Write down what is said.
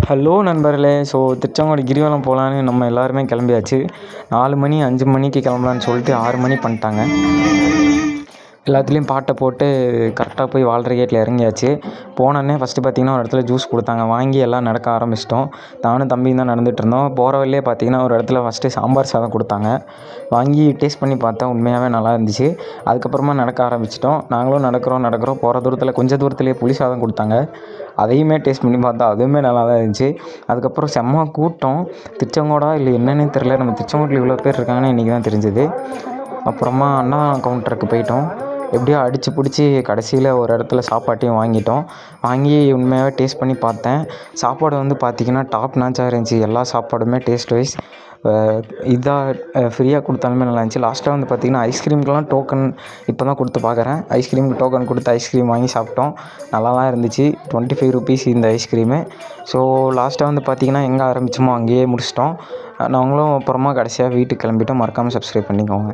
Hello நண்பர்களே! திருச்செங்கோடு கிரிவலம் போகலான்னு நம்ம எல்லாருமே கிளம்பியாச்சு. 4 மணி 5 மணிக்கு கிளம்பலான்னு சொல்லிட்டு 6 மணி பண்ணிட்டாங்க. எல்லாத்துலேயும் பாட்டை போட்டு கரெக்டாக போய் வால்டர் கேட்டில் இறங்கியாச்சு. போனோடனே ஃபஸ்ட்டு பார்த்திங்கன்னா ஒரு இடத்துல ஜூஸ் கொடுத்தாங்க. வாங்கி எல்லாம் நடக்க ஆரம்பிச்சிட்டோம். நானும் தம்பியும் தான் நடந்துகிட்ருந்தோம். போகிற வழியிலே பார்த்திங்கன்னா ஒரு இடத்துல ஃபஸ்ட்டு சாம்பார் சாதம் கொடுத்தாங்க. வாங்கி டேஸ்ட் பண்ணி பார்த்தேன். உண்மையாகவே நல்லா இருந்துச்சு. அதுக்கப்புறமா நடக்க ஆரம்பிச்சிட்டோம். நாங்களும் நடக்கிறோம். போகிற தூரத்தில் கொஞ்சம் தூரத்துலேயே புளி சாதம் கொடுத்தாங்க. அதையுமே டேஸ்ட் பண்ணி பார்த்தா அதுவுமே நல்லா தான் இருந்துச்சு. அதுக்கப்புறம் செம்ம கூட்டம். திருச்செங்கோடா இல்லை என்னன்னே தெரில. நம்ம திருச்செங்கோட்டில் இவ்வளோ பேர் இருக்காங்கன்னு இன்றைக்கி தான் தெரிஞ்சுது. அப்புறமா அன்னதானம் கவுண்டருக்கு போயிட்டோம். எப்படியோ அடித்து பிடிச்சி கடைசியில் ஒரு இடத்துல சாப்பாட்டையும் வாங்கி உண்மையாகவே டேஸ்ட் பண்ணி பார்த்தேன். சாப்பாடு வந்து பார்த்திங்கன்னா டாப் நாச்சாக இருந்துச்சு. எல்லா சாப்பாடுமே டேஸ்ட் வைஸ் இதாக ஃப்ரீயாக கொடுத்தாலுமே நல்லா இருந்துச்சு. லாஸ்ட்டாக வந்து பார்த்திங்கன்னா ஐஸ்கிரீமுக்கெலாம் டோக்கன் இப்போ தான் கொடுத்து பார்க்குறேன். ஐஸ்கிரீமுக்கு டோக்கன் கொடுத்து ஐஸ்கிரீம் வாங்கி சாப்பிட்டோம். நல்லா தான் இருந்துச்சு. 25 ருபீஸ் இந்த ஐஸ்கிரீமு. லாஸ்ட்டாக வந்து பார்த்திங்கன்னா எங்கே ஆரம்பித்தோமோ அங்கேயே முடிச்சிட்டோம். நாங்களும் அப்புறமா கடைசியாக வீட்டுக்கு கிளம்பிட்டோம். மறக்காமல் சப்ஸ்கிரைப் பண்ணிக்கோங்க.